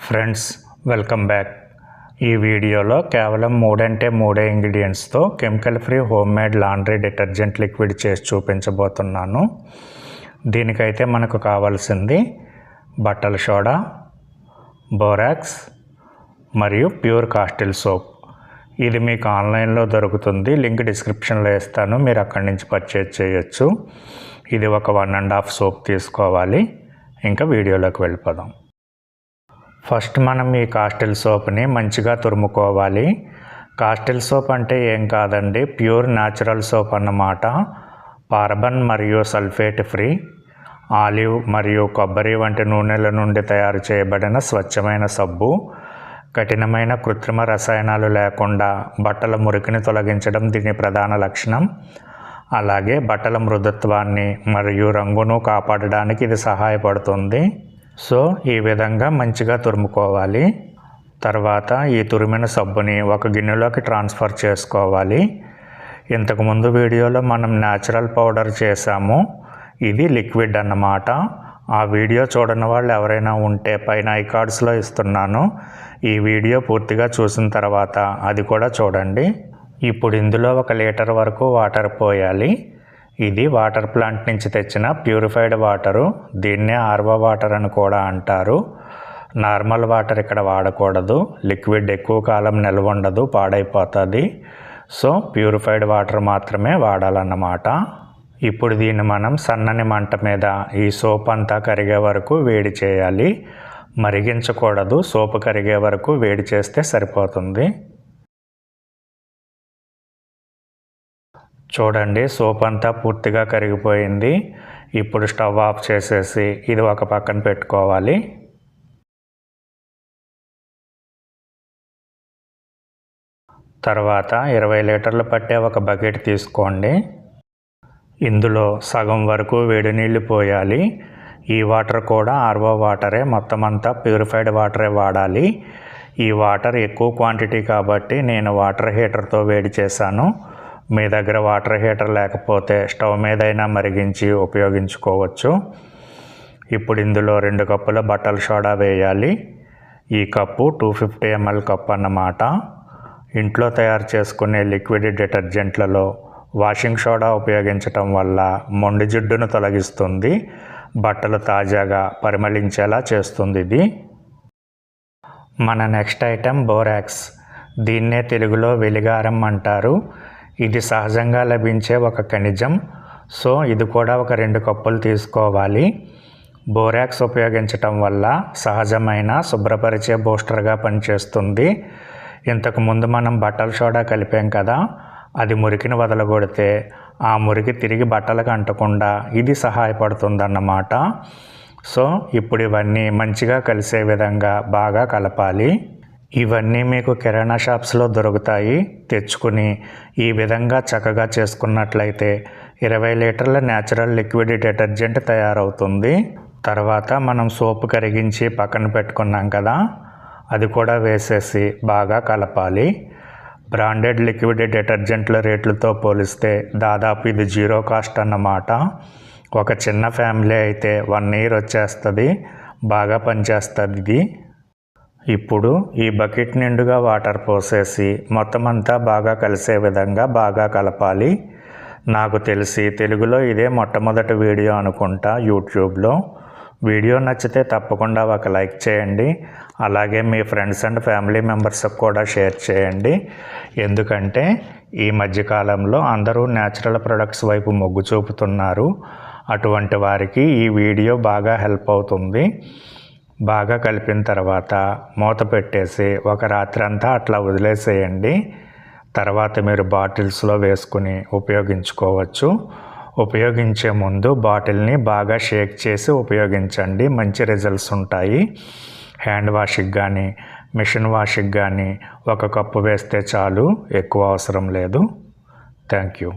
Friends, welcome back. ఈ వీడియోలో కేవలం 3 ఇంగ్రీడియంట్స్తో chemical free home made laundry detergent liquid చేసి చూపించబోతున్నాను. దీనికైతే మనకు కావాల్సింది బట్టల సోడా, బోరాక్స్ మరియు ప్యూర్ కాస్టిల్ సోప్. ఇది మీకు ఆన్లైన్లో దొరుకుతుంది. లింక్ డిస్క్రిప్షన్లో ఇస్తాను, మీరు అక్కడి నుంచి పర్చేజ్ చేయొచ్చు. ఇది ఒక 1.5 సోప్ తీసుకోవాలి. ఇంకా వీడియోలోకి వెళ్ళిపోదాం. ఫస్ట్ మనం ఈ కాస్టిల్ సోప్ని మంచిగా తురుముకోవాలి. కాస్టిల్ సోప్ అంటే ఏం కాదండి, ప్యూర్ న్యాచురల్ సోప్ అన్నమాట. పార్బన్ మరియు సల్ఫేట్ ఫ్రీ, ఆలివ్ మరియు కొబ్బరి వంటి నూనెల నుండి తయారు చేయబడిన స్వచ్ఛమైన సబ్బు. కఠినమైన కృత్రిమ రసాయనాలు లేకుండా బట్టల మురికిని తొలగించడం దీని ప్రధాన లక్షణం. అలాగే బట్టల మృదుత్వాన్ని మరియు రంగును కాపాడడానికి ఇది సహాయపడుతుంది. సో ఈ విధంగా మంచిగా తురుముకోవాలి. తర్వాత ఈ తురిమిన సబ్బుని ఒక గిన్నెలోకి ట్రాన్స్ఫర్ చేసుకోవాలి. ఇంతకుముందు వీడియోలో మనం న్యాచురల్ పౌడర్ చేసాము, ఇది లిక్విడ్ అన్నమాట. ఆ వీడియో చూడని వాళ్ళు ఎవరైనా ఉంటే పైన ఐకార్డ్స్లో ఇస్తున్నాను. ఈ వీడియో పూర్తిగా చూసిన తర్వాత అది కూడా చూడండి. ఇప్పుడు ఇందులో 1 లీటర్ వరకు వాటర్ పోయాలి. ఇది వాటర్ ప్లాంట్ నుంచి తెచ్చిన ప్యూరిఫైడ్ వాటరు. దీన్నే ఆర్వో వాటర్ అని కూడా అంటారు. నార్మల్ వాటర్ ఇక్కడ వాడకూడదు. లిక్విడ్ ఎక్కువ కాలం నిల్వ ఉండదు, పాడైపోతుంది. సో ప్యూరిఫైడ్ వాటర్ మాత్రమే వాడాలన్నమాట. ఇప్పుడు దీన్ని మనం సన్నని మంట మీద ఈ సోప్ అంతా కరిగే వరకు వేడి చేయాలి. మరిగించకూడదు, సోపు కరిగే వరకు వేడి చేస్తే సరిపోతుంది. చూడండి, సోప్ అంతా పూర్తిగా కరిగిపోయింది. ఇప్పుడు స్టవ్ ఆఫ్ చేసేసి ఇది ఒక పక్కన పెట్టుకోవాలి. తర్వాత 20 లీటర్లు పట్టే ఒక బకెట్ తీసుకోండి. ఇందులో సగం వరకు వేడి నీళ్ళు పోయాలి. ఈ వాటర్ కూడా ఆర్వో వాటరే, మొత్తం అంతా ప్యూరిఫైడ్ వాటరే వాడాలి. ఈ వాటర్ ఎక్కువ క్వాంటిటీ కాబట్టి నేను వాటర్ హీటర్తో వేడి చేశాను. మీ దగ్గర వాటర్ హీటర్ లేకపోతే స్టవ్ మీదైనా మరిగించి ఉపయోగించుకోవచ్చు. ఇప్పుడు ఇందులో 2 కప్పుల బట్టల సోడా వేయాలి. ఈ కప్పు 250 ml కప్ అన్నమాట. ఇంట్లో తయారు చేసుకునే లిక్విడ్ డిటర్జెంట్లలో వాషింగ్ సోడా ఉపయోగించటం వల్ల మొండి జిడ్డును తొలగిస్తుంది, బట్టలు తాజాగా పరిమళించేలా చేస్తుంది ఇది. మన నెక్స్ట్ ఐటెం బోరాక్స్. దీన్నే తెలుగులో వెలిగారం అంటారు. ఇది సహజంగా లభించే ఒక ఖనిజం. సో ఇది కూడా ఒక 2 కప్పులు తీసుకోవాలి. బోరాక్స్ ఉపయోగించటం వల్ల సహజమైన శుభ్రపరిచే బూస్టర్గా పనిచేస్తుంది. ఇంతకుముందు మనం బట్టల సోడా కలిపాం కదా, అది మురికిని వదలగొడితే ఆ మురికి తిరిగి బట్టలకు అంటకుండా ఇది సహాయపడుతుందన్నమాట. సో ఇప్పుడు ఇవన్నీ మంచిగా కలిసే విధంగా బాగా కలపాలి. ఇవన్నీ మీకు కిరాణా షాప్స్లో దొరుకుతాయి. తెచ్చుకుని ఈ విధంగా చక్కగా చేసుకున్నట్లయితే 20 లీటర్ల న్యాచురల్ లిక్విడ్ డిటర్జెంట్ తయారవుతుంది. తర్వాత మనం సోపు కరిగించి పక్కన పెట్టుకున్నాం కదా, అది కూడా వేసేసి బాగా కలపాలి. బ్రాండెడ్ లిక్విడ్ డిటర్జెంట్ల రేట్లతో పోలిస్తే దాదాపు ఇది 0 కాస్ట్ అన్నమాట. ఒక చిన్న ఫ్యామిలీ అయితే 1 ఇయర్ వచ్చేస్తుంది. బాగా పనిచేస్తుంది ఇది. ఇప్పుడు ఈ బకెట్ నిండుగా వాటర్ పోసేసి మొత్తం అంతా బాగా కలిసే విధంగా బాగా కలపాలి. నాకు తెలిసి తెలుగులో ఇదే మొట్టమొదటి వీడియో అనుకుంటా యూట్యూబ్లో. వీడియో నచ్చితే తప్పకుండా ఒక లైక్ చేయండి. అలాగే మీ ఫ్రెండ్స్ అండ్ ఫ్యామిలీ మెంబర్స్కి కూడా షేర్ చేయండి. ఎందుకంటే ఈ మధ్యకాలంలో అందరూ న్యాచురల్ ప్రొడక్ట్స్ వైపు మొగ్గు చూపుతున్నారు. అటువంటి వారికి ఈ వీడియో బాగా హెల్ప్ అవుతుంది. బాగా కలిపిన తర్వాత మూత పెట్టేసి ఒక రాత్రి అంతా అట్లా వదిలేసేయండి. తర్వాత మీరు బాటిల్స్లో వేసుకుని ఉపయోగించుకోవచ్చు. ఉపయోగించే ముందు బాటిల్ని బాగా షేక్ చేసి ఉపయోగించండి, మంచి రిజల్ట్స్ ఉంటాయి. హ్యాండ్ వాష్కి కానీ మిషన్ వాష్కి కానీ 1 కప్పు వేస్తే చాలు, ఎక్కువ అవసరం లేదు. Thank you.